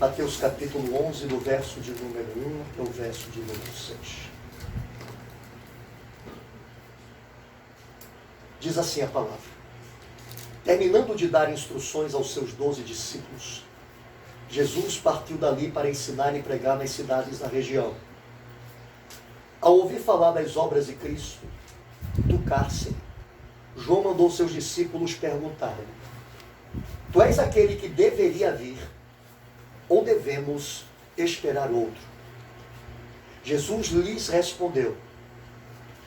Mateus capítulo 11, do verso de número 1 ao verso de número 6. Diz assim a palavra. Terminando de dar instruções aos seus 12 discípulos, Jesus partiu dali para ensinar e pregar nas cidades da região. Ao ouvir falar das obras de Cristo, do cárcere, João mandou seus discípulos perguntarem: Tu és aquele que deveria vir, ou devemos esperar outro? Jesus lhes respondeu: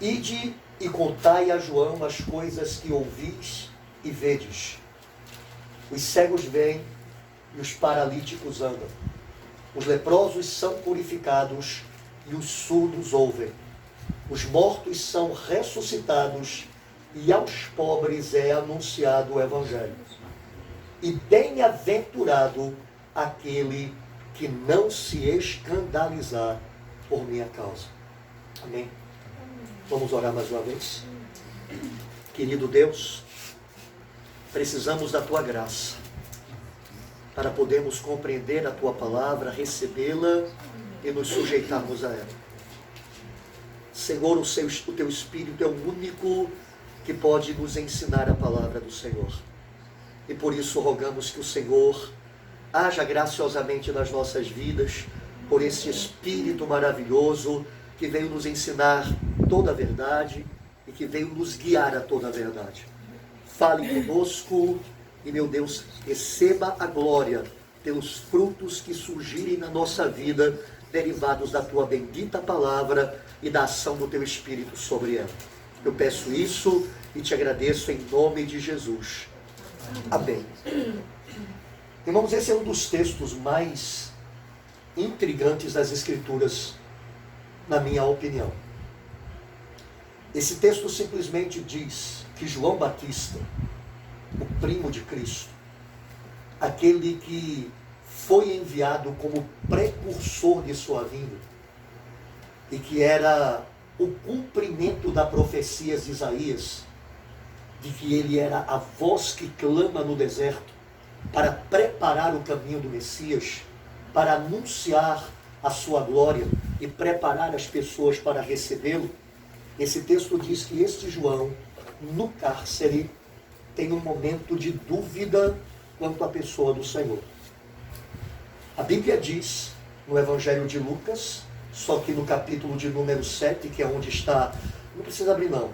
Ide e contai a João as coisas que ouvis e vedes. Os cegos veem e os paralíticos andam. Os leprosos são purificados e os surdos ouvem. Os mortos são ressuscitados e aos pobres é anunciado o Evangelho. E bem-aventurado aquele que não se escandalizar por minha causa. Amém? Vamos orar mais uma vez? Querido Deus, precisamos da Tua graça para podermos compreender a Tua palavra, recebê-la e nos sujeitarmos a ela. Senhor, o Teu Espírito é o único que pode nos ensinar a palavra do Senhor. E por isso rogamos que o Senhor haja graciosamente nas nossas vidas, por esse Espírito maravilhoso que veio nos ensinar toda a verdade e que veio nos guiar a toda a verdade. Fale conosco e, meu Deus, receba a glória pelos frutos que surgirem na nossa vida, derivados da Tua bendita palavra e da ação do Teu Espírito sobre ela. Eu peço isso e te agradeço em nome de Jesus. Amém. Irmãos, esse é um dos textos mais intrigantes das Escrituras, na minha opinião. Esse texto simplesmente diz que João Batista, o primo de Cristo, aquele que foi enviado como precursor de sua vinda, e que era o cumprimento da profecia de Isaías, de que ele era a voz que clama no deserto, para preparar o caminho do Messias, para anunciar a sua glória e preparar as pessoas para recebê-lo. Esse texto diz que este João, no cárcere, tem um momento de dúvida quanto à pessoa do Senhor. A Bíblia diz, no Evangelho de Lucas, só que no capítulo de número 7, que é onde está, não precisa abrir não,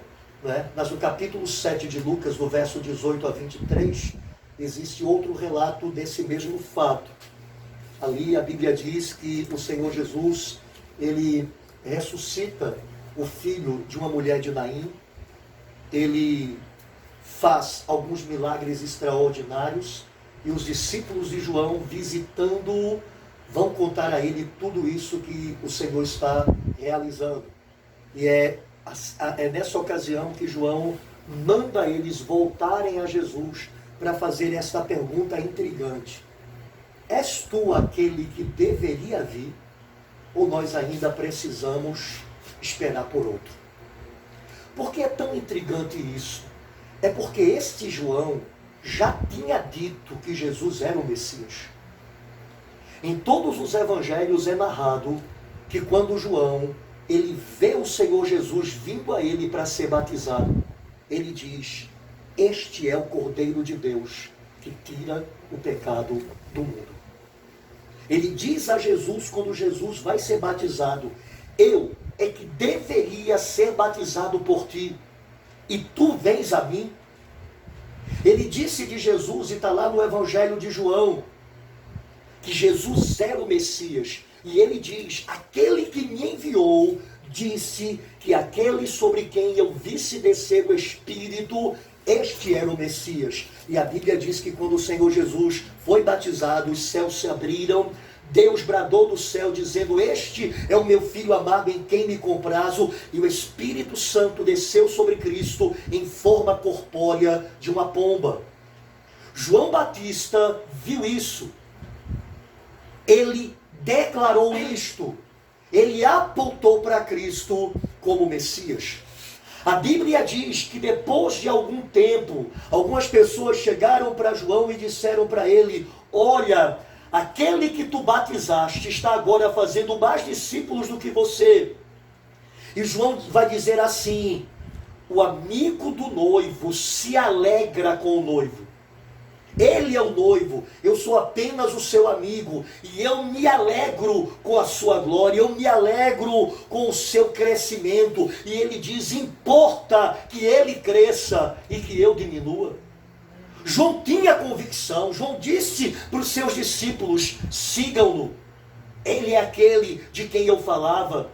mas no capítulo 7 de Lucas, do verso 18 a 23, existe outro relato desse mesmo fato. Ali a Bíblia diz que o Senhor Jesus, ele ressuscita o filho de uma mulher de Naim, ele faz alguns milagres extraordinários, e os discípulos de João, visitando-o, vão contar a ele tudo isso que o Senhor está realizando. E é nessa ocasião que João manda eles voltarem a Jesus para fazer esta pergunta intrigante: És tu aquele que deveria vir, ou nós ainda precisamos esperar por outro? Por que é tão intrigante isso? É porque este João já tinha dito que Jesus era o Messias. Em todos os evangelhos é narrado que quando João ele vê o Senhor Jesus vindo a ele para ser batizado, ele diz: Este é o Cordeiro de Deus que tira o pecado do mundo. Ele diz a Jesus, quando Jesus vai ser batizado: Eu é que deveria ser batizado por ti, e tu vens a mim. Ele disse de Jesus, e está lá no Evangelho de João, que Jesus era o Messias. E ele diz: Aquele que me enviou disse que aquele sobre quem eu visse descer o Espírito, este era o Messias. E a Bíblia diz que quando o Senhor Jesus foi batizado, os céus se abriram, Deus bradou do céu dizendo: Este é o meu Filho amado em quem me comprazo. E o Espírito Santo desceu sobre Cristo em forma corpórea de uma pomba. João Batista viu isso. Ele declarou isto. Ele apontou para Cristo como Messias. A Bíblia diz que depois de algum tempo, algumas pessoas chegaram para João e disseram para ele: Olha, aquele que tu batizaste está agora fazendo mais discípulos do que você. E João vai dizer assim: o amigo do noivo se alegra com o noivo. Ele é o noivo, eu sou apenas o seu amigo, e eu me alegro com a sua glória, eu me alegro com o seu crescimento. E ele diz: importa que ele cresça e que eu diminua. João tinha convicção. João disse para os seus discípulos: sigam-no, ele é aquele de quem eu falava.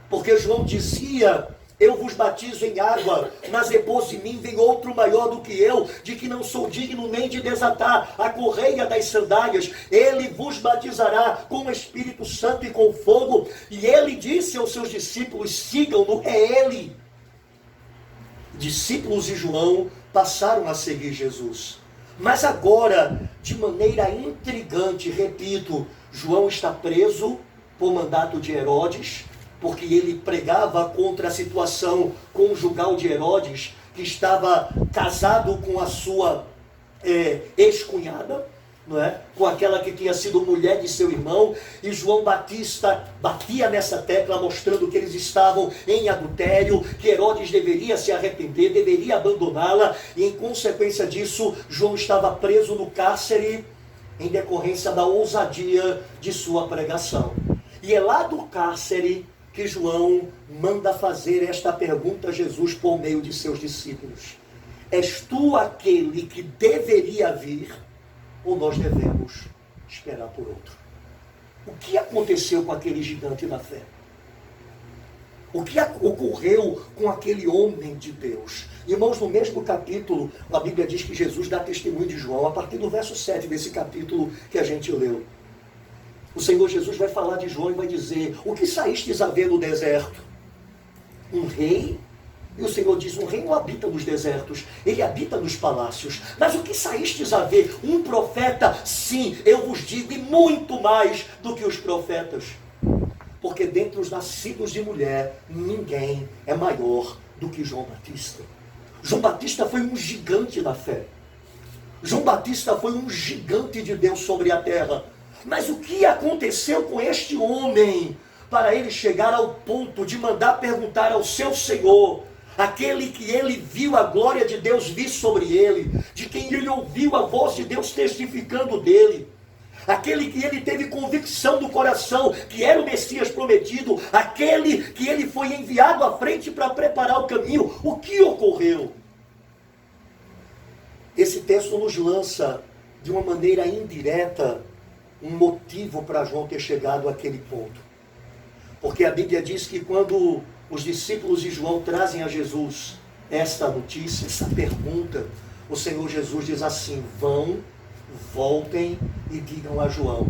Porque João dizia: eu vos batizo em água, mas depois de mim vem outro maior do que eu, de que não sou digno nem de desatar a correia das sandálias. Ele vos batizará com o Espírito Santo e com fogo. E ele disse aos seus discípulos: sigam-no, é ele. Discípulos de João passaram a seguir Jesus. Mas agora, de maneira intrigante, repito, João está preso por mandato de Herodes, porque ele pregava contra a situação conjugal de Herodes, que estava casado com a sua ex-cunhada, não é? Com aquela que tinha sido mulher de seu irmão. E João Batista batia nessa tecla, mostrando que eles estavam em adultério, que Herodes deveria se arrepender, deveria abandoná-la, e em consequência disso, João estava preso no cárcere em decorrência da ousadia de sua pregação. E é lá do cárcere que João manda fazer esta pergunta a Jesus por meio de seus discípulos: és tu aquele que deveria vir, ou nós devemos esperar por outro? O que aconteceu com aquele gigante da fé? O que ocorreu com aquele homem de Deus? Irmãos, no mesmo capítulo, a Bíblia diz que Jesus dá testemunho de João, a partir do verso 7 desse capítulo que a gente leu. O Senhor Jesus vai falar de João e vai dizer: o que saístes a ver no deserto? Um rei? E o Senhor diz: um rei não habita nos desertos, ele habita nos palácios. Mas o que saístes a ver? Um profeta? Sim, eu vos digo, e muito mais do que os profetas. Porque dentre os nascidos de mulher, ninguém é maior do que João Batista. João Batista foi um gigante da fé. João Batista foi um gigante de Deus sobre a terra. Mas o que aconteceu com este homem para ele chegar ao ponto de mandar perguntar ao seu Senhor, aquele que ele viu a glória de Deus vir sobre ele, de quem ele ouviu a voz de Deus testificando dele, aquele que ele teve convicção do coração que era o Messias prometido, aquele que ele foi enviado à frente para preparar o caminho? O que ocorreu? Esse texto nos lança de uma maneira indireta um motivo para João ter chegado àquele ponto. Porque a Bíblia diz que quando os discípulos de João trazem a Jesus esta notícia, essa pergunta, o Senhor Jesus diz assim: vão, voltem e digam a João: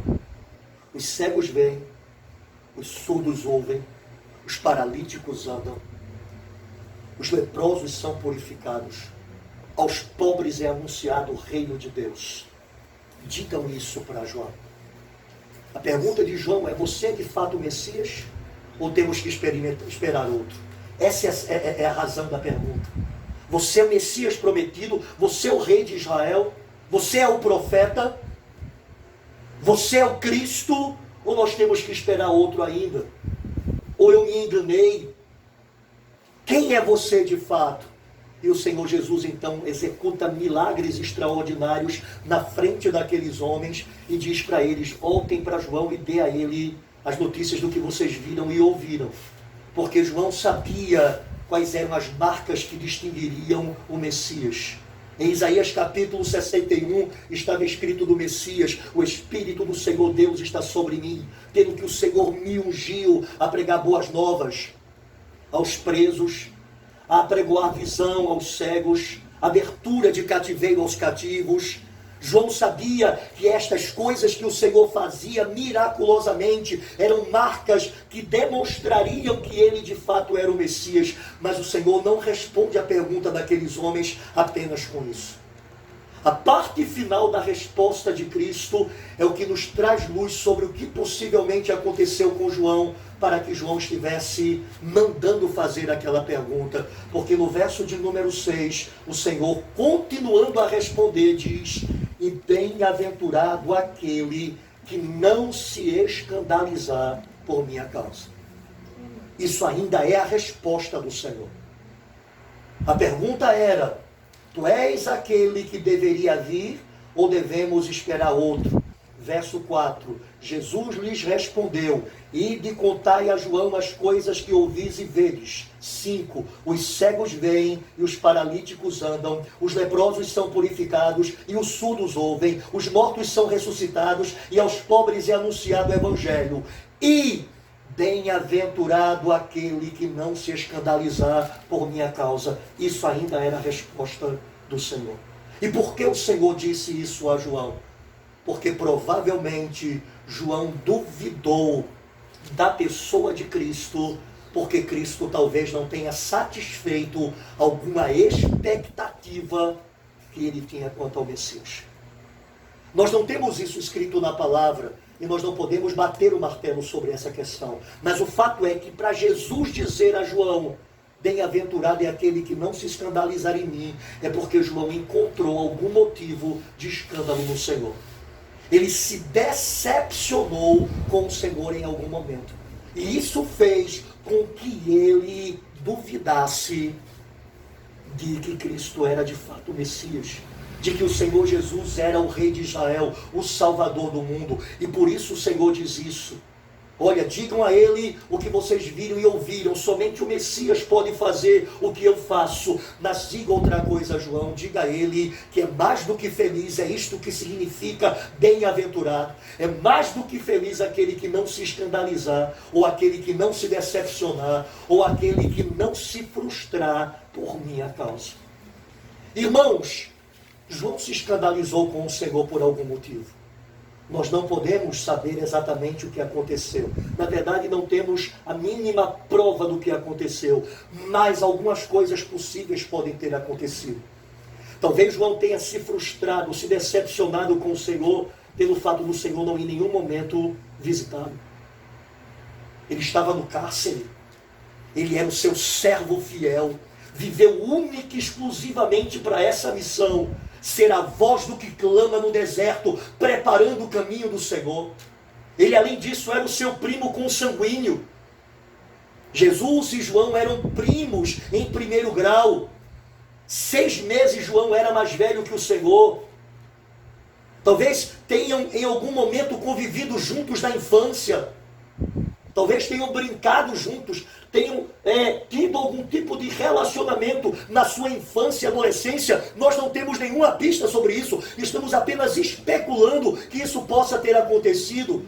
os cegos veem, os surdos ouvem, os paralíticos andam, os leprosos são purificados, aos pobres é anunciado o reino de Deus. Digam isso para João. A pergunta de João é: você é de fato o Messias? Ou temos que esperar outro? Essa é a razão da pergunta. Você é o Messias prometido? Você é o rei de Israel? Você é o profeta? Você é o Cristo? Ou nós temos que esperar outro ainda? Ou eu me enganei? Quem é você de fato? E o Senhor Jesus então executa milagres extraordinários na frente daqueles homens e diz para eles: voltem para João e dê a ele as notícias do que vocês viram e ouviram. Porque João sabia quais eram as marcas que distinguiriam o Messias. Em Isaías capítulo 61 estava escrito do Messias: o Espírito do Senhor Deus está sobre mim, pelo que o Senhor me ungiu a pregar boas novas aos presos, a apregoar visão aos cegos, abertura de cativeiro aos cativos. João sabia que estas coisas que o Senhor fazia miraculosamente eram marcas que demonstrariam que ele de fato era o Messias. Mas o Senhor não responde à pergunta daqueles homens apenas com isso. A parte final da resposta de Cristo é o que nos traz luz sobre o que possivelmente aconteceu com João, para que João estivesse mandando fazer aquela pergunta. Porque no verso de número 6, o Senhor, continuando a responder, diz: e bem-aventurado aquele que não se escandalizar por minha causa. Isso ainda é a resposta do Senhor. A pergunta era: tu és aquele que deveria vir ou devemos esperar outro? Verso 4, Jesus lhes respondeu: ide contai a João as coisas que ouvis e vedes. 5, os cegos veem e os paralíticos andam, os leprosos são purificados e os surdos ouvem, os mortos são ressuscitados e aos pobres é anunciado o evangelho. E bem-aventurado aquele que não se escandalizar por minha causa. Isso ainda era a resposta do Senhor. E por que o Senhor disse isso a João? Porque provavelmente João duvidou da pessoa de Cristo, porque Cristo talvez não tenha satisfeito alguma expectativa que ele tinha quanto ao Messias. Nós não temos isso escrito na palavra, e nós não podemos bater o martelo sobre essa questão. Mas o fato é que para Jesus dizer a João: bem-aventurado é aquele que não se escandalizar em mim, é porque João encontrou algum motivo de escândalo no Senhor. Ele se decepcionou com o Senhor em algum momento. E isso fez com que ele duvidasse de que Cristo era de fato o Messias, de que o Senhor Jesus era o Rei de Israel, o Salvador do mundo. E por isso o Senhor diz isso: olha, digam a ele o que vocês viram e ouviram, somente o Messias pode fazer o que eu faço. Mas diga outra coisa, João, diga a ele que é mais do que feliz, é isto que significa bem-aventurado. É mais do que feliz aquele que não se escandalizar, ou aquele que não se decepcionar, ou aquele que não se frustrar por minha causa. Irmãos, João se escandalizou com o Senhor por algum motivo. Nós não podemos saber exatamente o que aconteceu. Na verdade, não temos a mínima prova do que aconteceu. Mas algumas coisas possíveis podem ter acontecido. Talvez João tenha se frustrado, se decepcionado com o Senhor, pelo fato do Senhor não em nenhum momento visitá-lo. Ele estava no cárcere. Ele era o seu servo fiel. Viveu única e exclusivamente para essa missão: ser a voz do que clama no deserto, preparando o caminho do Senhor. Ele, além disso, era o seu primo consanguíneo. Jesus e João eram primos em primeiro grau. 6 meses João era mais velho que o Senhor. Talvez tenham em algum momento convivido juntos na infância. Talvez tenham brincado juntos, tenham tido algum tipo de relacionamento na sua infância e adolescência. Nós não temos nenhuma pista sobre isso. Estamos apenas especulando que isso possa ter acontecido.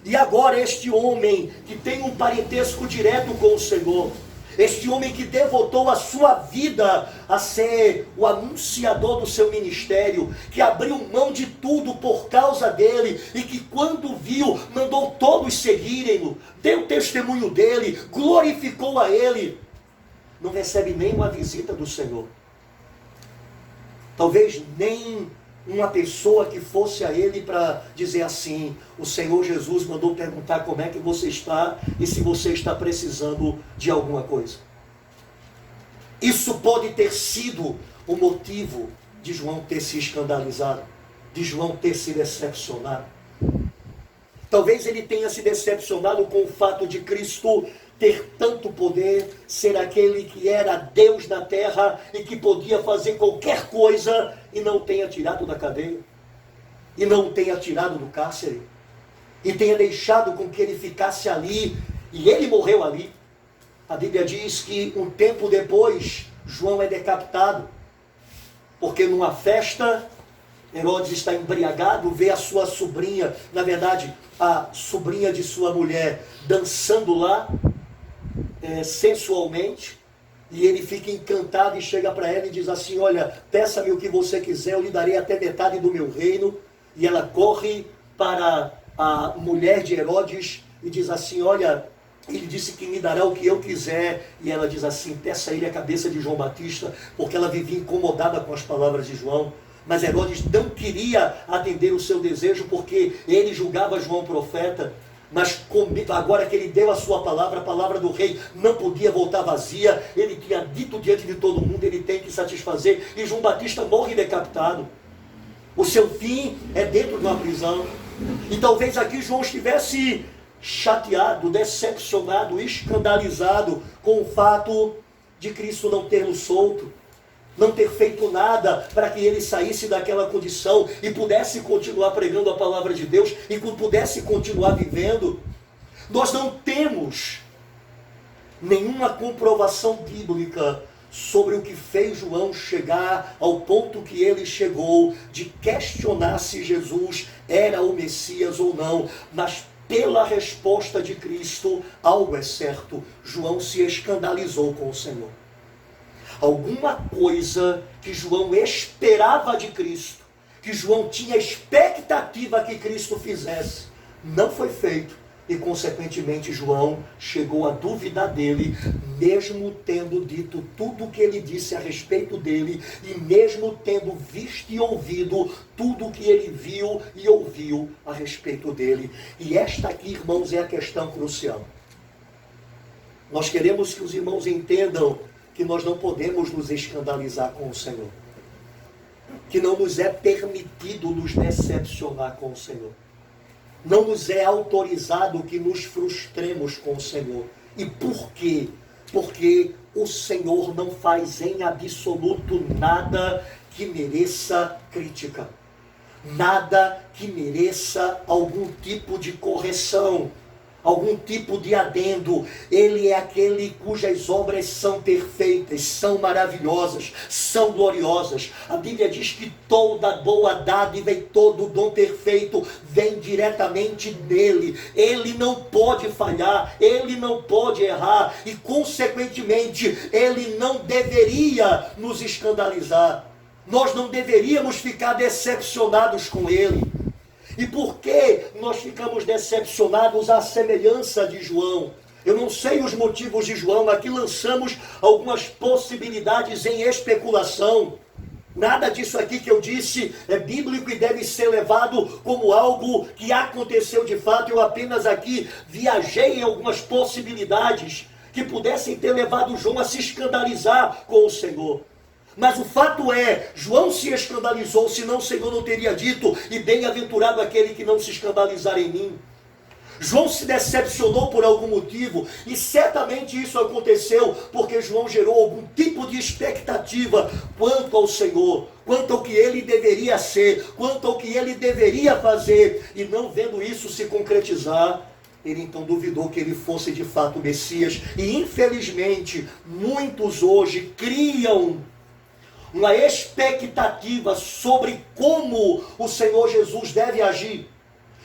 E agora este homem que tem um parentesco direto com o Senhor, este homem que devotou a sua vida a ser o anunciador do seu ministério, que abriu mão de tudo por causa dele, e que quando viu, mandou todos seguirem-no, deu testemunho dele, glorificou a ele, não recebe nem uma visita do Senhor. Talvez nem uma pessoa que fosse a ele para dizer assim: o Senhor Jesus mandou perguntar como é que você está e se você está precisando de alguma coisa. Isso pode ter sido o motivo de João ter se escandalizado, de João ter se decepcionado. Talvez ele tenha se decepcionado com o fato de Cristo ter tanto poder, ser aquele que era Deus na terra e que podia fazer qualquer coisa, e não tenha tirado da cadeia, e não tenha tirado do cárcere, e tenha deixado com que ele ficasse ali, e ele morreu ali. A Bíblia diz que um tempo depois, João é decapitado, porque numa festa, Herodes está embriagado, vê a sua sobrinha, na verdade, a sobrinha de sua mulher, dançando lá, sensualmente, e ele fica encantado e chega para ela e diz assim: olha, peça-me o que você quiser, eu lhe darei até metade do meu reino. E ela corre para a mulher de Herodes e diz assim: olha, ele disse que me dará o que eu quiser. E ela diz assim: peça a ele a cabeça de João Batista, porque ela vivia incomodada com as palavras de João. Mas Herodes não queria atender o seu desejo, porque ele julgava João profeta. Mas agora que ele deu a sua palavra, a palavra do rei não podia voltar vazia. Ele tinha dito diante de todo mundo, ele tem que satisfazer. E João Batista morre decapitado. O seu fim é dentro de uma prisão. E talvez aqui João estivesse chateado, decepcionado, escandalizado com o fato de Cristo não tê-lo solto, não ter feito nada para que ele saísse daquela condição e pudesse continuar pregando a palavra de Deus e pudesse continuar vivendo. Nós não temos nenhuma comprovação bíblica sobre o que fez João chegar ao ponto que ele chegou de questionar se Jesus era o Messias ou não, mas pela resposta de Cristo, algo é certo: João se escandalizou com o Senhor. Alguma coisa que João esperava de Cristo, que João tinha expectativa que Cristo fizesse, não foi feito. E consequentemente João chegou a duvidar dele, mesmo tendo dito tudo o que ele disse a respeito dele, e mesmo tendo visto e ouvido tudo o que ele viu e ouviu a respeito dele. E esta aqui, irmãos, é a questão crucial. Nós queremos que os irmãos entendam que nós não podemos nos escandalizar com o Senhor, que não nos é permitido nos decepcionar com o Senhor. Não nos é autorizado que nos frustremos com o Senhor. E por quê? Porque o Senhor não faz em absoluto nada que mereça crítica. Nada que mereça algum tipo de correção, algum tipo de adendo. Ele é aquele cujas obras são perfeitas, são maravilhosas, são gloriosas. A Bíblia diz que toda boa dádiva e todo dom perfeito vem diretamente dele. Ele não pode falhar, ele não pode errar, e consequentemente ele não deveria nos escandalizar. Nós não deveríamos ficar decepcionados com ele. E por que nós ficamos decepcionados à semelhança de João? Eu não sei os motivos de João, aqui lançamos algumas possibilidades em especulação. Nada disso aqui que eu disse é bíblico e deve ser levado como algo que aconteceu de fato. Eu apenas aqui viajei em algumas possibilidades que pudessem ter levado João a se escandalizar com o Senhor. Mas o fato é, João se escandalizou, senão o Senhor não teria dito: e bem-aventurado aquele que não se escandalizar em mim. João se decepcionou por algum motivo, e certamente isso aconteceu porque João gerou algum tipo de expectativa quanto ao Senhor, quanto ao que ele deveria ser, quanto ao que ele deveria fazer, e não vendo isso se concretizar, ele então duvidou que ele fosse de fato o Messias. E infelizmente muitos hoje criam uma expectativa sobre como o Senhor Jesus deve agir.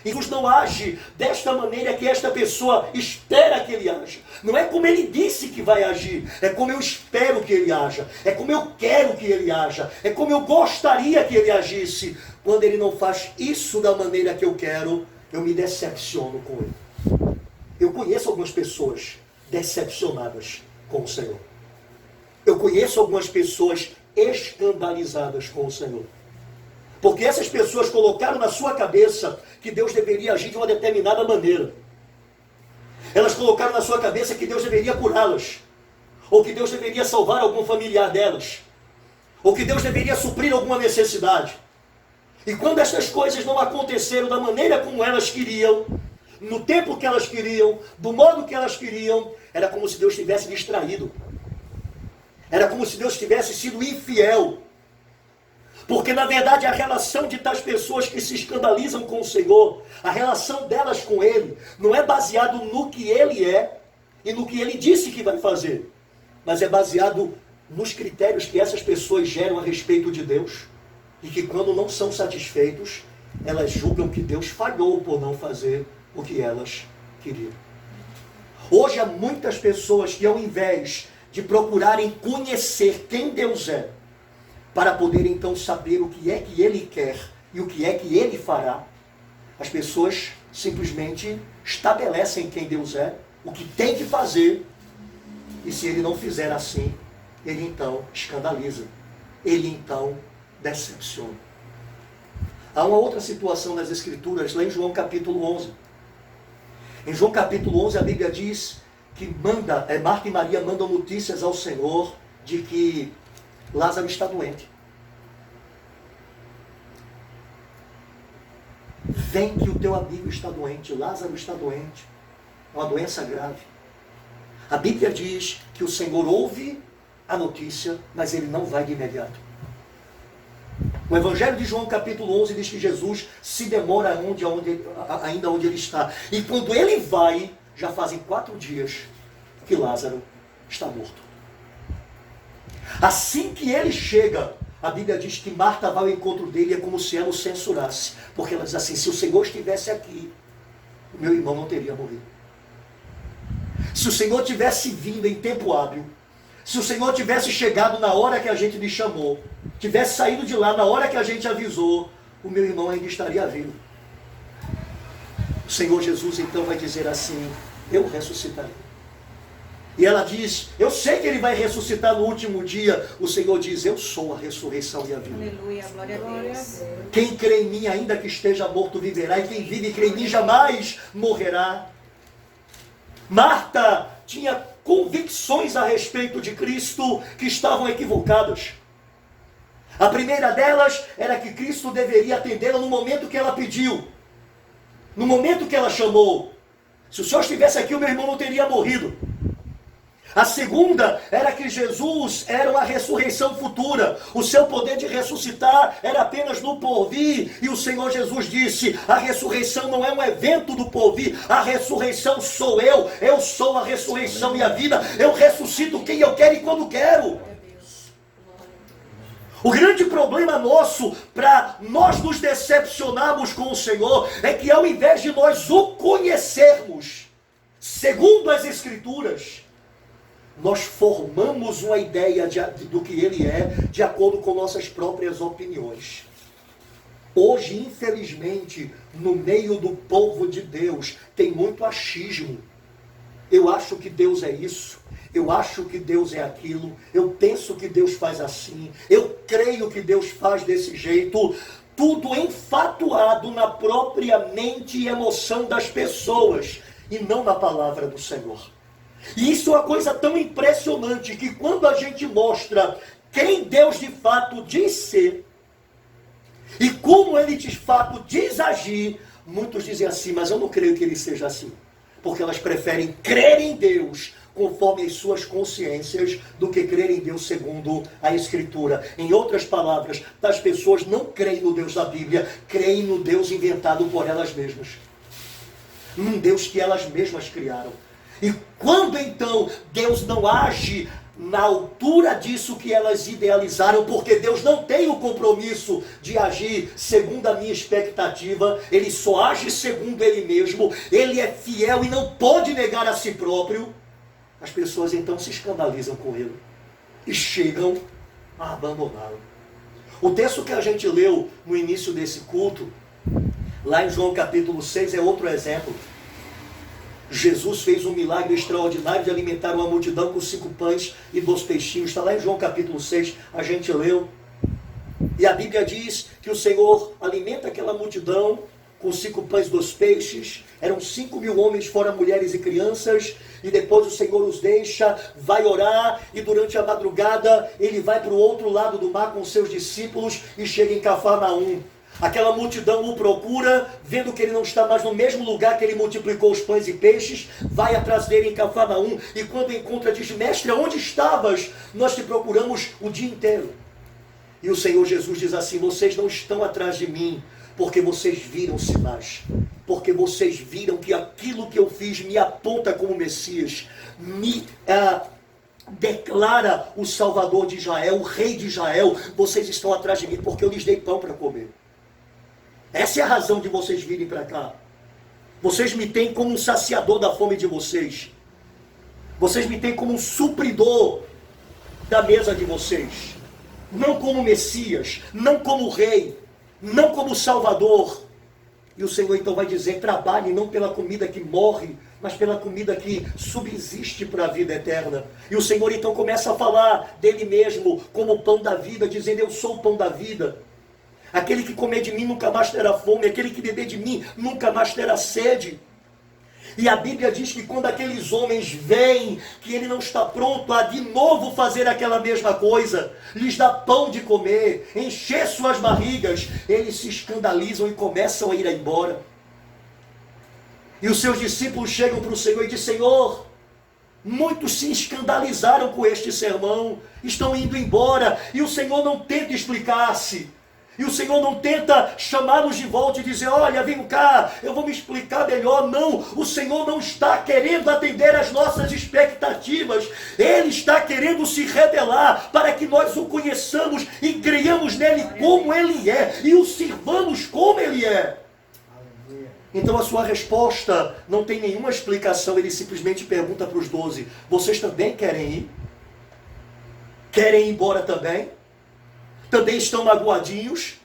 E Jesus não age desta maneira que esta pessoa espera que ele haja. Não é como ele disse que vai agir, é como eu espero que ele haja, é como eu quero que ele haja, é como eu gostaria que ele agisse. Quando ele não faz isso da maneira que eu quero, eu me decepciono com ele. Eu conheço algumas pessoas decepcionadas com o Senhor. Eu conheço algumas pessoas escandalizadas com o Senhor. Porque essas pessoas colocaram na sua cabeça que Deus deveria agir de uma determinada maneira. Elas colocaram na sua cabeça que Deus deveria curá-las, ou que Deus deveria salvar algum familiar delas, ou que Deus deveria suprir alguma necessidade. E quando estas coisas não aconteceram da maneira como elas queriam, no tempo que elas queriam, do modo que elas queriam, era como se Deus tivesse distraído. Era como se Deus tivesse sido infiel. Porque na verdade a relação de tais pessoas que se escandalizam com o Senhor, a relação delas com Ele, não é baseado no que Ele é e no que Ele disse que vai fazer, mas é baseado nos critérios que essas pessoas geram a respeito de Deus, e que quando não são satisfeitos, elas julgam que Deus falhou por não fazer o que elas queriam. Hoje há muitas pessoas que, ao invés de procurarem conhecer quem Deus é, para poder então saber o que é que Ele quer e o que é que Ele fará, as pessoas simplesmente estabelecem quem Deus é, o que tem que fazer, e se Ele não fizer assim, Ele então escandaliza, Ele então decepciona. Há uma outra situação nas Escrituras, lá em João capítulo 11. Em João capítulo 11 a Bíblia diz que Marta e Maria mandam notícias ao Senhor de que Lázaro está doente. vem que o teu amigo está doente, Lázaro está doente, é uma doença grave. A Bíblia diz que o Senhor ouve a notícia, mas ele não vai de imediato. O Evangelho de João capítulo 11 diz que Jesus se demora ainda onde ele está. E quando ele vai, já fazem 4 dias que Lázaro está morto. Assim que ele chega, a Bíblia diz que Marta vai ao encontro dele, é como se ela o censurasse. Porque ela diz assim, se o Senhor estivesse aqui, o meu irmão não teria morrido. Se o Senhor tivesse vindo em tempo hábil, se o Senhor tivesse chegado na hora que a gente lhe chamou, tivesse saído de lá na hora que a gente avisou, o meu irmão ainda estaria vivo. O Senhor Jesus então vai dizer assim, eu ressuscitarei. E ela diz, eu sei que ele vai ressuscitar no último dia. O Senhor diz, eu sou a ressurreição e a vida. Aleluia, glória a Deus. Quem crê em mim, ainda que esteja morto, viverá. E quem vive e crê em mim, jamais morrerá. Marta tinha convicções a respeito de Cristo que estavam equivocadas. A primeira delas era que Cristo deveria atendê-la no momento que ela pediu. No momento que ela chamou. Se o Senhor estivesse aqui, o meu irmão não teria morrido. A segunda era que Jesus era uma ressurreição futura. O seu poder de ressuscitar era apenas no porvir. E o Senhor Jesus disse, a ressurreição não é um evento do porvir. A ressurreição sou eu. Eu sou a ressurreição e a vida. Eu ressuscito quem eu quero e quando quero. O grande problema nosso, para nós nos decepcionarmos com o Senhor, é que ao invés de nós o conhecermos, segundo as Escrituras, nós formamos uma ideia do que ele é, de acordo com nossas próprias opiniões. Hoje, infelizmente, no meio do povo de Deus, tem muito achismo. Eu acho que Deus é isso, eu acho que Deus é aquilo, eu penso que Deus faz assim, eu creio que Deus faz desse jeito. Tudo enfatuado na própria mente e emoção das pessoas, e não na palavra do Senhor. E isso é uma coisa tão impressionante, que quando a gente mostra quem Deus de fato diz ser, e como ele de fato diz agir, muitos dizem assim, mas eu não creio que ele seja assim. Porque elas preferem crer em Deus conforme as suas consciências, do que crer em Deus segundo a Escritura. Em outras palavras, as pessoas não creem no Deus da Bíblia, creem no Deus inventado por elas mesmas. Num Deus que elas mesmas criaram. E quando então Deus não age na altura disso que elas idealizaram, porque Deus não tem o compromisso de agir segundo a minha expectativa, ele só age segundo ele mesmo, ele é fiel e não pode negar a si próprio, as pessoas então se escandalizam com ele e chegam a abandoná-lo. O texto que a gente leu no início desse culto, lá em João capítulo 6, é outro exemplo. Jesus fez um milagre extraordinário de alimentar uma multidão com 5 pães e 2 peixinhos. Está lá em João capítulo 6, a gente leu. E a Bíblia diz que o Senhor alimenta aquela multidão com 5 pães e 2 peixes. Eram 5.000 homens, fora mulheres e crianças. E depois o Senhor os deixa, vai orar. E durante a madrugada ele vai para o outro lado do mar com seus discípulos e chega em Cafarnaum. Aquela multidão o procura, vendo que ele não está mais no mesmo lugar que ele multiplicou os pães e peixes, vai atrás dele em Cafarnaum, e quando encontra diz, mestre, onde estavas? Nós te procuramos o dia inteiro. E o Senhor Jesus diz assim, vocês não estão atrás de mim, porque vocês viram sinais, porque vocês viram que aquilo que eu fiz me aponta como Messias, me declara o Salvador de Israel, o Rei de Israel. Vocês estão atrás de mim porque eu lhes dei pão para comer. Essa é a razão de vocês virem para cá. Vocês me têm como um saciador da fome de vocês. Vocês me têm como um supridor da mesa de vocês. Não como Messias, não como Rei, não como Salvador. E o Senhor então vai dizer, trabalhe não pela comida que morre, mas pela comida que subsiste para a vida eterna. E o Senhor então começa a falar dele mesmo como o pão da vida, dizendo, eu sou o pão da vida. Aquele que comer de mim nunca mais terá fome, aquele que beber de mim nunca mais terá sede. E a Bíblia diz que quando aqueles homens veem que ele não está pronto a de novo fazer aquela mesma coisa, lhes dá pão de comer, encher suas barrigas, eles se escandalizam e começam a ir embora. E os seus discípulos chegam para o Senhor e dizem: Senhor, muitos se escandalizaram com este sermão, estão indo embora, e o Senhor não tenta explicar-se. E o Senhor não tenta chamá-los de volta e dizer: olha, vem cá, eu vou me explicar melhor. Não, o Senhor não está querendo atender às nossas expectativas. Ele está querendo se revelar para que nós o conheçamos e creiamos nele como ele é e o sirvamos como ele é. Então a sua resposta não tem nenhuma explicação. Ele simplesmente pergunta para os 12: vocês também querem ir? Querem ir embora também? Também estão magoadinhos?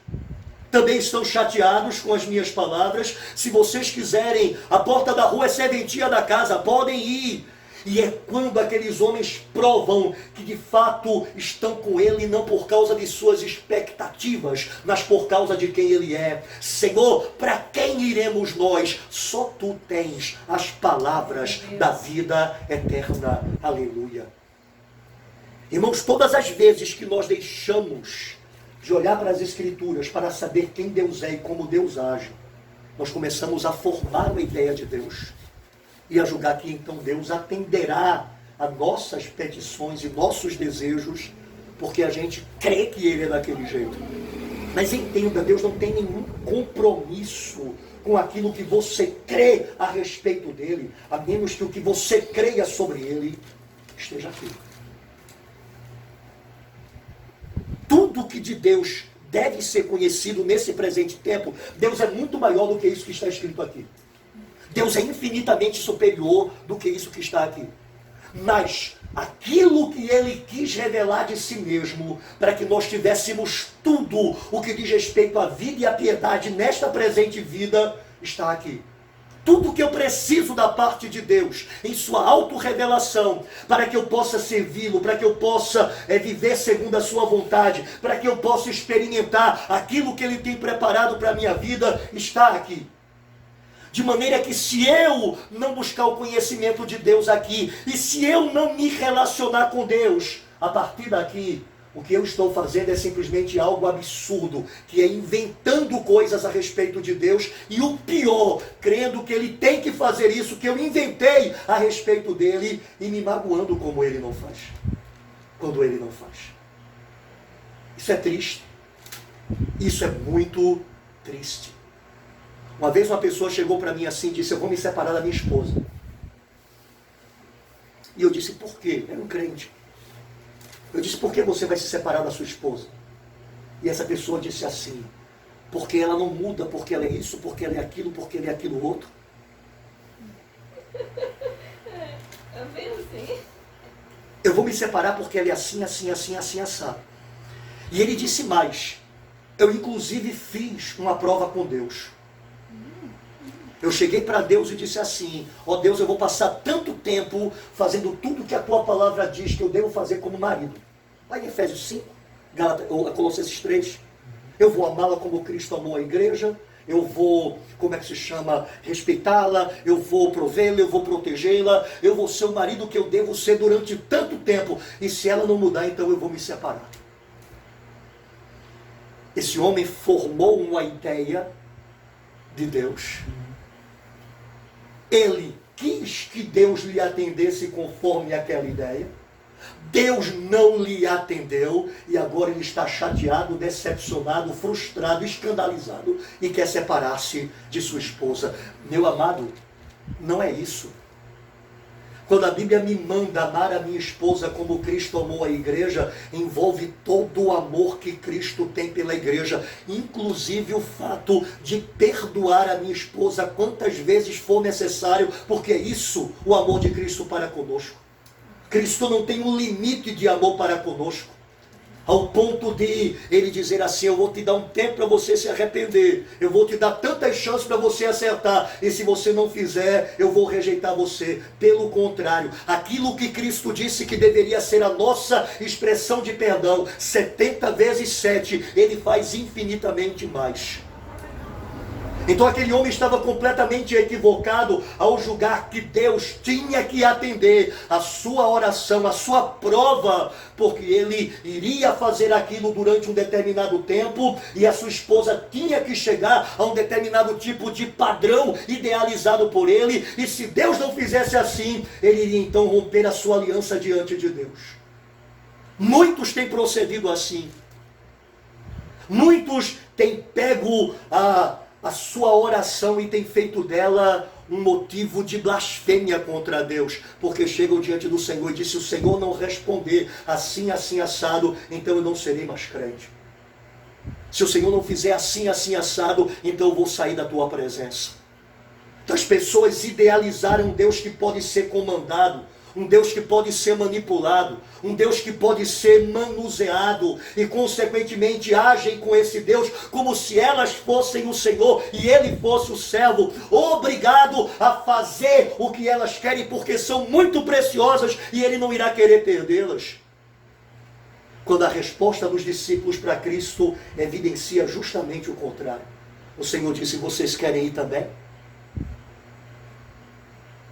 Também estão chateados com as minhas palavras? Se vocês quiserem, a porta da rua é serventia da casa, podem ir. E é quando aqueles homens provam que de fato estão com ele, não por causa de suas expectativas, mas por causa de quem ele é. Senhor, para quem iremos nós? Só tu tens as palavras da vida eterna. Aleluia. Irmãos, todas as vezes que nós deixamos de olhar para as Escrituras para saber quem Deus é e como Deus age, nós começamos a formar uma ideia de Deus e a julgar que então Deus atenderá a nossas petições e nossos desejos, porque a gente crê que Ele é daquele jeito. Mas entenda, Deus não tem nenhum compromisso com aquilo que você crê a respeito dEle, a menos que o que você creia sobre Ele esteja aqui. Tudo que de Deus deve ser conhecido nesse presente tempo, Deus é muito maior do que isso que está escrito aqui. Deus é infinitamente superior do que isso que está aqui. Mas aquilo que Ele quis revelar de si mesmo, para que nós tivéssemos tudo o que diz respeito à vida e à piedade nesta presente vida, está aqui. Tudo que eu preciso da parte de Deus, em sua autorrevelação, para que eu possa servi-lo, para que eu possa viver segundo a sua vontade, para que eu possa experimentar aquilo que Ele tem preparado para a minha vida, está aqui. De maneira que se eu não buscar o conhecimento de Deus aqui, e se eu não me relacionar com Deus, a partir daqui, o que eu estou fazendo é simplesmente algo absurdo, que é inventando coisas a respeito de Deus, e o pior, crendo que Ele tem que fazer isso, que eu inventei a respeito dEle, e me magoando como Ele não faz, quando Ele não faz. Isso é triste. Isso é muito triste. Uma vez uma pessoa chegou para mim assim e disse: eu vou me separar da minha esposa. E eu disse: por quê? Era um crente. Eu disse: por que você vai se separar da sua esposa? E essa pessoa disse assim: porque ela não muda, porque ela é isso, porque ela é aquilo, porque ela é aquilo outro. É bem assim. Eu vou me separar porque ela é assim, assim, assim, assim, assado. E ele disse mais: eu inclusive fiz uma prova com Deus. Eu cheguei para Deus e disse assim: ó Deus, eu vou passar tanto tempo fazendo tudo que a tua palavra diz que eu devo fazer como marido. Lá em Efésios 5, Colossenses 3. Eu vou amá-la como Cristo amou a igreja. Eu vou, respeitá-la. Eu vou provê-la, eu vou protegê-la. Eu vou ser o marido que eu devo ser durante tanto tempo. E se ela não mudar, então eu vou me separar. Esse homem formou uma ideia de Deus. Ele quis que Deus lhe atendesse conforme aquela ideia. Deus não lhe atendeu e agora ele está chateado, decepcionado, frustrado, escandalizado e quer separar-se de sua esposa. Meu amado, não é isso. Quando a Bíblia me manda amar a minha esposa como Cristo amou a igreja, envolve todo o amor que Cristo tem pela igreja, inclusive o fato de perdoar a minha esposa quantas vezes for necessário, porque é isso o amor de Cristo para conosco. Cristo não tem um limite de amor para conosco, ao ponto de ele dizer assim: eu vou te dar um tempo para você se arrepender, eu vou te dar tantas chances para você acertar, e se você não fizer, eu vou rejeitar você. Pelo contrário, aquilo que Cristo disse que deveria ser a nossa expressão de perdão, 70 vezes 7, ele faz infinitamente mais. Então aquele homem estava completamente equivocado ao julgar que Deus tinha que atender a sua oração, a sua prova, porque ele iria fazer aquilo durante um determinado tempo e a sua esposa tinha que chegar a um determinado tipo de padrão idealizado por ele, e se Deus não fizesse assim, ele iria então romper a sua aliança diante de Deus. Muitos têm procedido assim. Muitos têm pego a sua oração e tem feito dela um motivo de blasfêmia contra Deus, porque chegam diante do Senhor e dizem: se o Senhor não responder assim, assim, assado, então eu não serei mais crente. Se o Senhor não fizer assim, assim, assado, então eu vou sair da tua presença. Então as pessoas idealizaram um Deus que pode ser comandado, um Deus que pode ser manipulado, um Deus que pode ser manuseado, e consequentemente agem com esse Deus como se elas fossem o Senhor e ele fosse o servo, obrigado a fazer o que elas querem, porque são muito preciosas e ele não irá querer perdê-las. Quando a resposta dos discípulos para Cristo evidencia justamente o contrário. O Senhor disse: vocês querem ir também?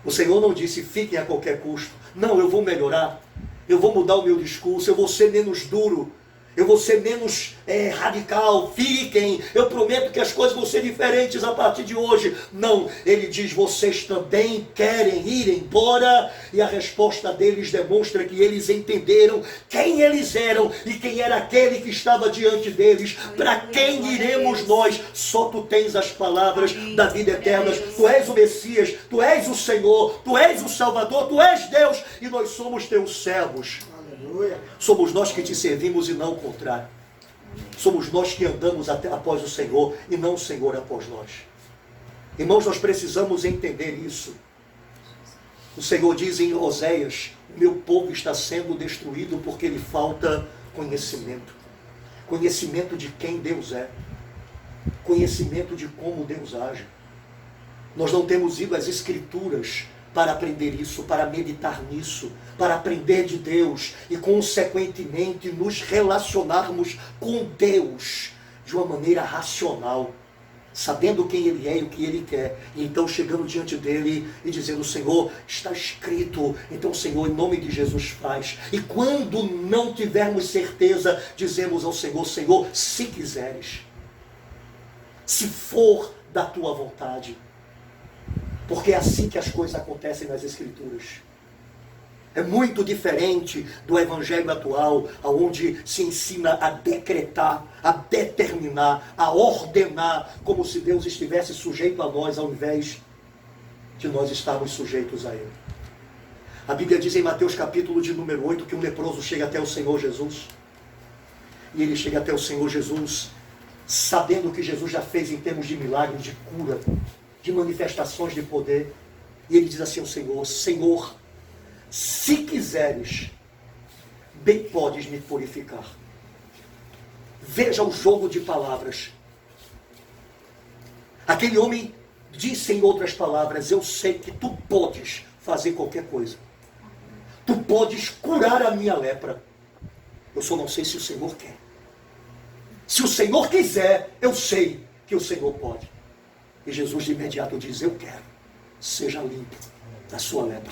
O Senhor não disse: fiquem a qualquer custo. Não, eu vou melhorar, eu vou mudar o meu discurso, eu vou ser menos duro, eu vou ser menos radical. Fiquem, eu prometo que as coisas vão ser diferentes a partir de hoje. Não, ele diz: vocês também querem ir embora? E a resposta deles demonstra que eles entenderam quem eles eram e quem era aquele que estava diante deles. Para quem iremos nós? Só tu tens as palavras da vida eterna. Tu és o Messias, tu és o Senhor, tu és o Salvador, tu és Deus e nós somos teus servos. Somos nós que te servimos e não o contrário. Somos nós que andamos após o Senhor e não o Senhor após nós. Irmãos, nós precisamos entender isso. O Senhor diz em Oséias: o meu povo está sendo destruído porque lhe falta conhecimento. Conhecimento de quem Deus é. Conhecimento de como Deus age. Nós não temos ido às Escrituras para aprender isso, para meditar nisso, para aprender de Deus e, consequentemente, nos relacionarmos com Deus de uma maneira racional, sabendo quem Ele é e o que Ele quer, e então chegando diante dEle e dizendo: Senhor, está escrito, então Senhor, em nome de Jesus faz. E quando não tivermos certeza, dizemos ao Senhor: Senhor, se quiseres, se for da Tua vontade. Porque é assim que as coisas acontecem nas Escrituras. É muito diferente do evangelho atual, onde se ensina a decretar, a determinar, a ordenar, como se Deus estivesse sujeito a nós, ao invés de nós estarmos sujeitos a Ele. A Bíblia diz em Mateus capítulo de número 8, que um leproso chega até o Senhor Jesus. E ele chega até o Senhor Jesus, sabendo o que Jesus já fez em termos de milagre, de cura, de manifestações de poder. E ele diz assim ao Senhor: Senhor, se quiseres, bem podes me purificar. Veja o jogo de palavras. Aquele homem disse em outras palavras: eu sei que tu podes fazer qualquer coisa. Tu podes curar a minha lepra. Eu só não sei se o Senhor quer. Se o Senhor quiser, eu sei que o Senhor pode. E Jesus de imediato diz: eu quero, seja limpo da sua lepra.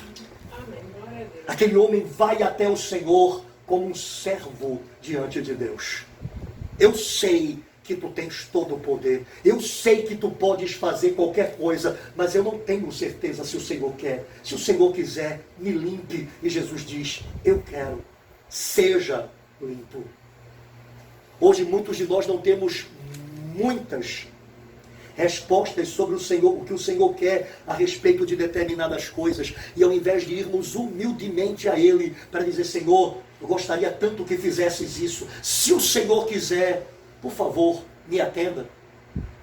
Aquele homem vai até o Senhor como um servo diante de Deus. Eu sei que tu tens todo o poder, eu sei que tu podes fazer qualquer coisa, mas eu não tenho certeza se o Senhor quer. Se o Senhor quiser, me limpe. E Jesus diz: eu quero, seja limpo. Hoje muitos de nós não temos muitas respostas sobre o Senhor, o que o Senhor quer a respeito de determinadas coisas, e ao invés de irmos humildemente a Ele para dizer: Senhor, eu gostaria tanto que fizesses isso, se o Senhor quiser, por favor, me atenda.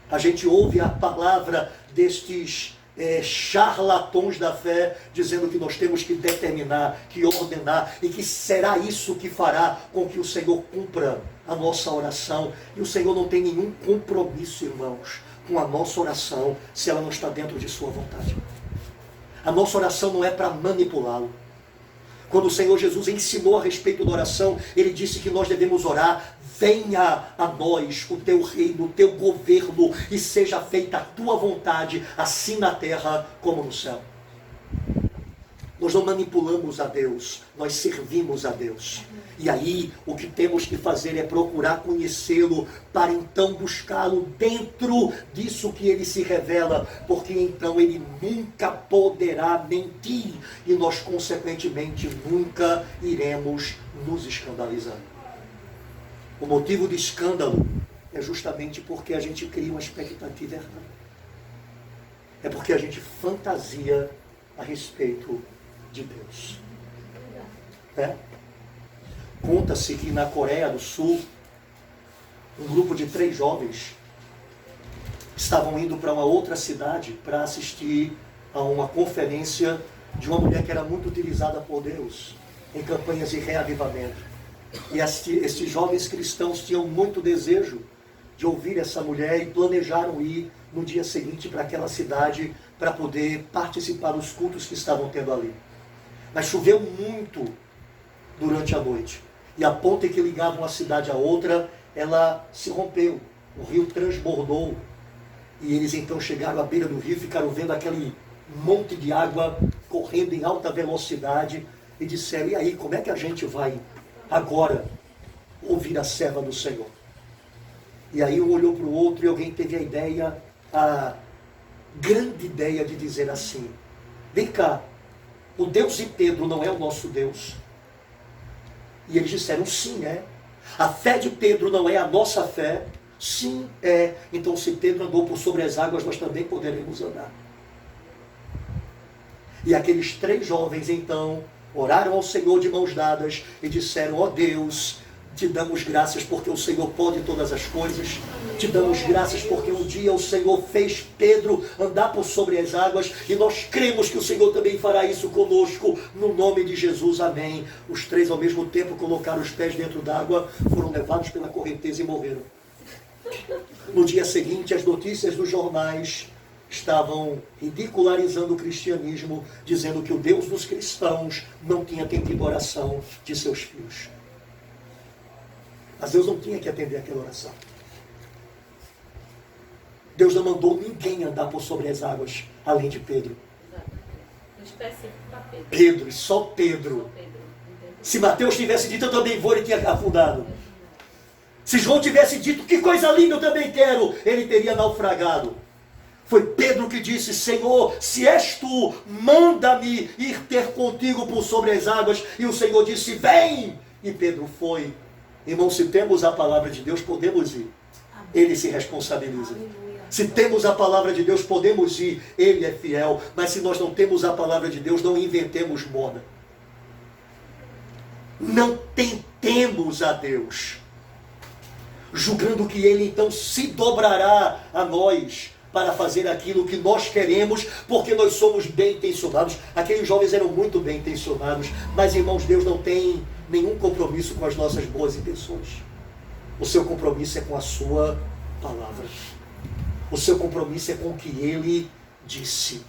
A gente ouve a palavra destes charlatões da fé, dizendo que nós temos que determinar, que ordenar, e que será isso que fará com que o Senhor cumpra a nossa oração. E o Senhor não tem nenhum compromisso, irmãos, com a nossa oração, se ela não está dentro de sua vontade. A nossa oração não é para manipulá-lo. Quando o Senhor Jesus ensinou a respeito da oração, ele disse que nós devemos orar: venha a nós o teu reino, o teu governo, e seja feita a tua vontade, assim na terra como no céu. Nós não manipulamos a Deus, nós servimos a Deus. E aí o que temos que fazer é procurar conhecê-lo, para então buscá-lo dentro disso que ele se revela, porque então ele nunca poderá mentir, e nós consequentemente nunca iremos nos escandalizar. O motivo de escândalo é justamente porque a gente cria uma expectativa errada. É porque a gente fantasia a respeito de Deus. Conta-se que na Coreia do Sul, um grupo de 3 jovens estavam indo para uma outra cidade para assistir a uma conferência de uma mulher que era muito utilizada por Deus em campanhas de reavivamento. E esses jovens cristãos tinham muito desejo de ouvir essa mulher e planejaram ir no dia seguinte para aquela cidade para poder participar dos cultos que estavam tendo ali. Mas choveu muito durante a noite. E a ponte que ligava uma cidade à outra, ela se rompeu. O rio transbordou. E eles então chegaram à beira do rio e ficaram vendo aquele monte de água correndo em alta velocidade. E disseram: e aí, como é que a gente vai agora ouvir a serva do Senhor? E aí um olhou para o outro e alguém teve a grande ideia de dizer assim: vem cá, o Deus de Pedro não é o nosso Deus? E eles disseram: sim, é. A fé de Pedro não é a nossa fé? Sim, é. Então, se Pedro andou por sobre as águas, nós também poderemos andar. E aqueles 3 jovens, então, oraram ao Senhor de mãos dadas e disseram: ó Deus, te damos graças porque o Senhor pode todas as coisas. Te damos graças porque um dia o Senhor fez Pedro andar por sobre as águas, e nós cremos que o Senhor também fará isso conosco, no nome de Jesus, amém. Os 3 ao mesmo tempo colocaram os pés dentro d'água, foram levados pela correnteza e morreram. No dia seguinte, as notícias dos jornais estavam ridicularizando o cristianismo, dizendo que o Deus dos cristãos não tinha atendido a oração de seus filhos. Mas Deus não tinha que atender aquela oração. Deus não mandou ninguém andar por sobre as águas, além de Pedro. Pedro, só Pedro. Se Mateus tivesse dito: eu também vou, ele tinha afundado. Se João tivesse dito: que coisa linda, eu também quero, ele teria naufragado. Foi Pedro que disse: Senhor, se és tu, manda-me ir ter contigo por sobre as águas. E o Senhor disse: vem! E Pedro foi. Irmão, se temos a palavra de Deus, podemos ir. Ele se responsabiliza. Se temos a palavra de Deus, podemos ir. Ele é fiel. Mas se nós não temos a palavra de Deus, não inventemos moda. Não tentemos a Deus, julgando que Ele então se dobrará a nós para fazer aquilo que nós queremos, porque nós somos bem intencionados. Aqueles jovens eram muito bem intencionados, mas, irmãos, Deus não tem nenhum compromisso com as nossas boas intenções. O seu compromisso é com a sua palavra. O seu compromisso é com o que Ele disse.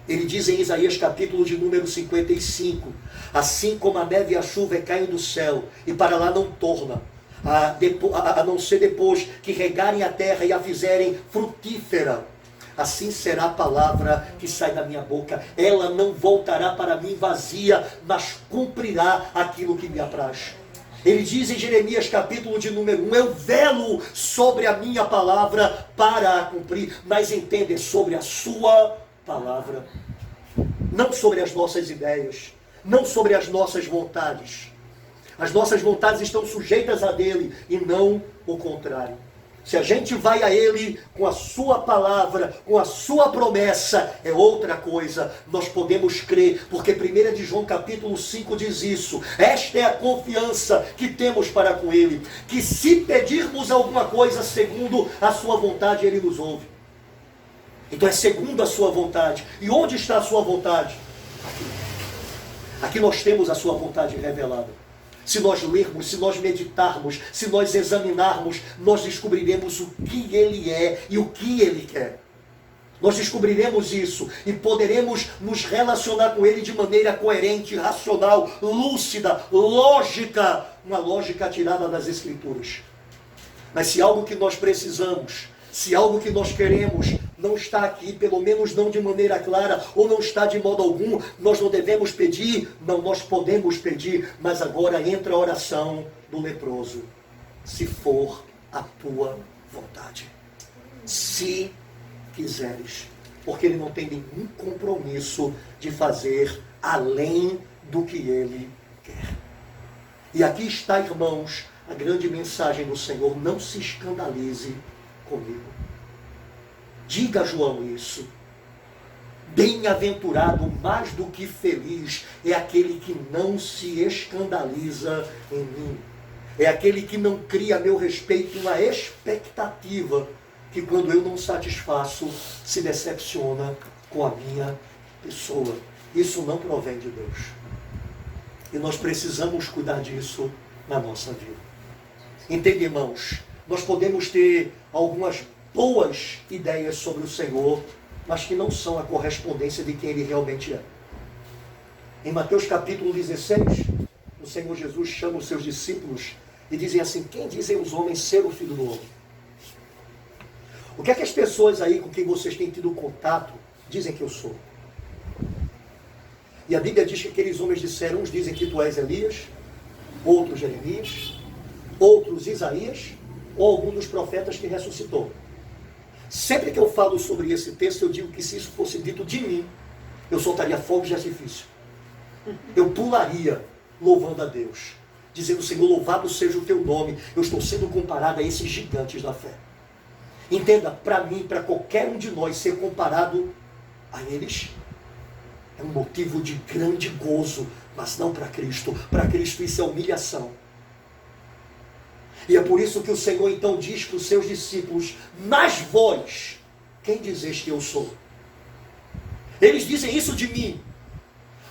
Ele diz em Isaías capítulo de número 55, assim como a neve e a chuva caem do céu e para lá não torna, a não ser depois que regarem a terra e a fizerem frutífera, assim será a palavra que sai da minha boca. Ela não voltará para mim vazia, mas cumprirá aquilo que me apraz. Ele diz em Jeremias capítulo de número 1, eu velo sobre a minha palavra para a cumprir. Mas entenda, é sobre a sua palavra, não sobre as nossas ideias, não sobre as nossas vontades. As nossas vontades estão sujeitas a dele e não o contrário. Se a gente vai a Ele com a sua palavra, com a sua promessa, é outra coisa. Nós podemos crer, porque 1 de João capítulo 5 diz isso. Esta é a confiança que temos para com Ele, que se pedirmos alguma coisa segundo a sua vontade, Ele nos ouve. Então é segundo a sua vontade. E onde está a sua vontade? Aqui. Aqui nós temos a sua vontade revelada. Se nós lermos, se nós meditarmos, se nós examinarmos, nós descobriremos o que Ele é e o que Ele quer. Nós descobriremos isso e poderemos nos relacionar com Ele de maneira coerente, racional, lúcida, lógica, uma lógica tirada das Escrituras. Mas se algo que nós precisamos, se algo que nós queremos não está aqui, pelo menos não de maneira clara, ou não está de modo algum, nós não devemos pedir, não, nós podemos pedir, mas agora entra a oração do leproso. Se for a tua vontade. Se quiseres. Porque ele não tem nenhum compromisso de fazer além do que ele quer. E aqui está, irmãos, a grande mensagem do Senhor: não se escandalize comigo. Diga a João isso. Bem-aventurado, mais do que feliz, é aquele que não se escandaliza em mim. É aquele que não cria a meu respeito uma expectativa que, quando eu não satisfaço, se decepciona com a minha pessoa. Isso não provém de Deus. E nós precisamos cuidar disso na nossa vida. Entende, irmãos? Nós podemos ter algumas boas ideias sobre o Senhor, mas que não são a correspondência de quem Ele realmente é. Em Mateus capítulo 16, o Senhor Jesus chama os seus discípulos e dizem assim: quem dizem os homens ser o Filho do Homem? O que é que as pessoas aí com quem vocês têm tido contato dizem que eu sou? E a Bíblia diz que aqueles homens disseram: uns dizem que tu és Elias, outros Jeremias, outros Isaías, ou algum dos profetas que ressuscitou. Sempre que eu falo sobre esse texto, eu digo que se isso fosse dito de mim, eu soltaria fogos de artifício. Eu pularia louvando a Deus, dizendo: Senhor, louvado seja o teu nome. Eu estou sendo comparado a esses gigantes da fé. Entenda, para mim, para qualquer um de nós ser comparado a eles, é um motivo de grande gozo, mas não para Cristo. Para Cristo isso é humilhação. E é por isso que o Senhor então diz para os seus discípulos: mas vós, quem dizeis que eu sou? Eles dizem isso de mim.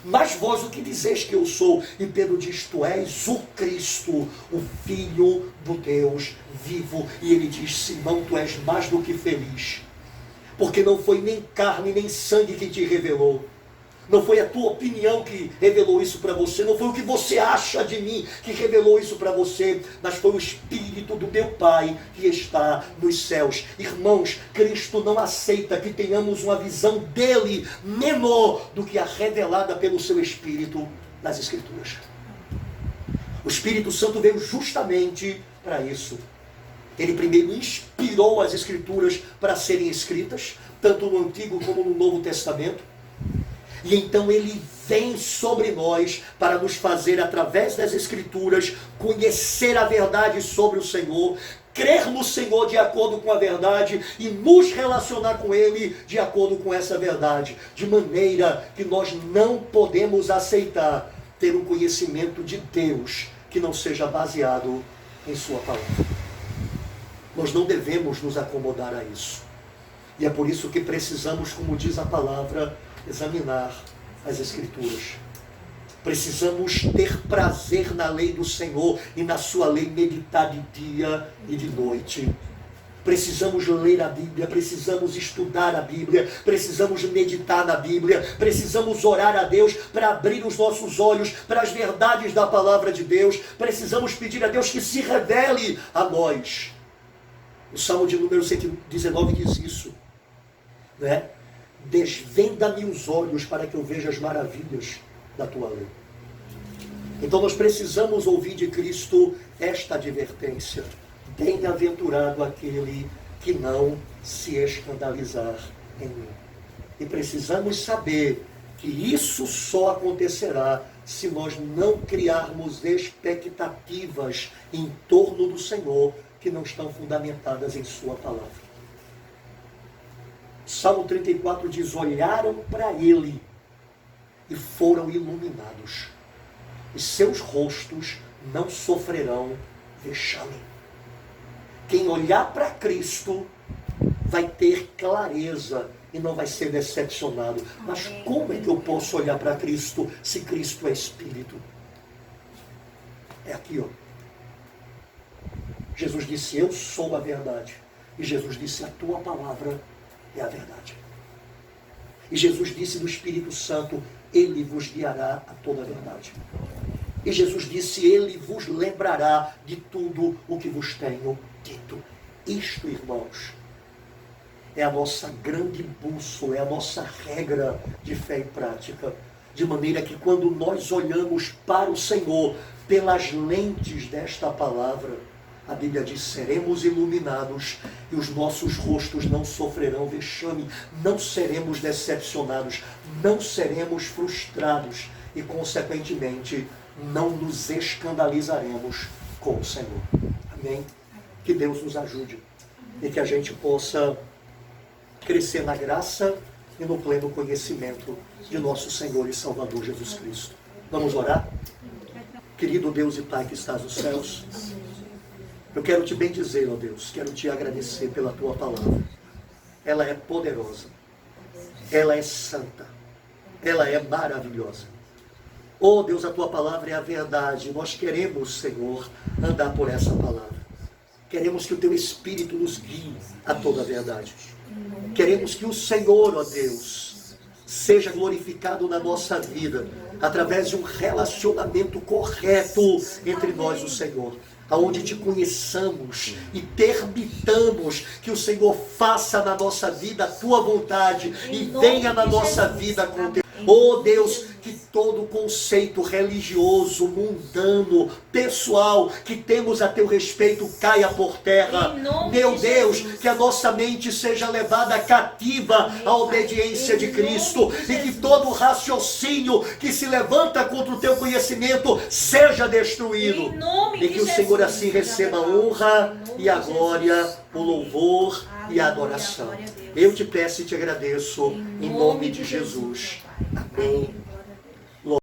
Mas vós, o que dizeis que eu sou? E Pedro diz: tu és o Cristo, o Filho do Deus vivo. E ele diz: Simão, tu és mais do que feliz, porque não foi nem carne nem sangue que te revelou. Não foi a tua opinião que revelou isso para você, não foi o que você acha de mim que revelou isso para você, mas foi o Espírito do meu Pai que está nos céus. Irmãos, Cristo não aceita que tenhamos uma visão dele menor do que a revelada pelo seu Espírito nas Escrituras. O Espírito Santo veio justamente para isso. Ele primeiro inspirou as Escrituras para serem escritas, tanto no Antigo como no Novo Testamento. E então ele vem sobre nós para nos fazer, através das Escrituras, conhecer a verdade sobre o Senhor, crer no Senhor de acordo com a verdade e nos relacionar com Ele de acordo com essa verdade. De maneira que nós não podemos aceitar ter um conhecimento de Deus que não seja baseado em Sua palavra. Nós não devemos nos acomodar a isso. E é por isso que precisamos, como diz a palavra, examinar as Escrituras. Precisamos ter prazer na lei do Senhor e na sua lei meditar de dia e de noite. Precisamos ler a Bíblia, precisamos estudar a Bíblia, precisamos meditar na Bíblia, precisamos orar a Deus para abrir os nossos olhos para as verdades da palavra de Deus. Precisamos pedir a Deus que se revele a nós. O Salmo de número 119 diz isso, né? Desvenda-me os olhos para que eu veja as maravilhas da tua lei. Então nós precisamos ouvir de Cristo esta advertência: bem-aventurado aquele que não se escandalizar em mim. E precisamos saber que isso só acontecerá se nós não criarmos expectativas em torno do Senhor que não estão fundamentadas em Sua palavra. Salmo 34 diz: olharam para ele e foram iluminados. Os seus rostos não sofrerão vexame. Quem olhar para Cristo vai ter clareza e não vai ser decepcionado. Mas como é que eu posso olhar para Cristo se Cristo é Espírito? É aqui, ó. Jesus disse: eu sou a verdade. E Jesus disse: a tua palavra é a verdade. E Jesus disse do Espírito Santo, ele vos guiará a toda a verdade. E Jesus disse, ele vos lembrará de tudo o que vos tenho dito. Isto, irmãos, é a nossa grande bússola, é a nossa regra de fé e prática. De maneira que quando nós olhamos para o Senhor pelas lentes desta palavra, a Bíblia diz, seremos iluminados e os nossos rostos não sofrerão vexame, não seremos decepcionados, não seremos frustrados e, consequentemente, não nos escandalizaremos com o Senhor. Amém? Que Deus nos ajude e que a gente possa crescer na graça e no pleno conhecimento de nosso Senhor e Salvador Jesus Cristo. Vamos orar? Querido Deus e Pai que estás nos céus, eu quero te bendizer, ó Deus, quero te agradecer pela tua palavra. Ela é poderosa, ela é santa, ela é maravilhosa. Ó Deus, a tua palavra é a verdade. Nós queremos, Senhor, andar por essa palavra. Queremos que o teu Espírito nos guie a toda a verdade. Queremos que o Senhor, ó Deus, seja glorificado na nossa vida, através de um relacionamento correto entre nós e o Senhor. Aonde te conheçamos e permitamos que o Senhor faça na nossa vida a tua vontade e venha na nossa vida com o teu. Oh Deus, que todo conceito religioso, mundano, pessoal que temos a teu respeito caia por terra. Meu Deus, que a nossa mente seja levada cativa à obediência de Cristo e que todo raciocínio que se levanta contra o teu conhecimento seja destruído. E que o Senhor assim receba a honra e a glória, o louvor e a adoração. Eu te peço e te agradeço em nome de Jesus. Amém.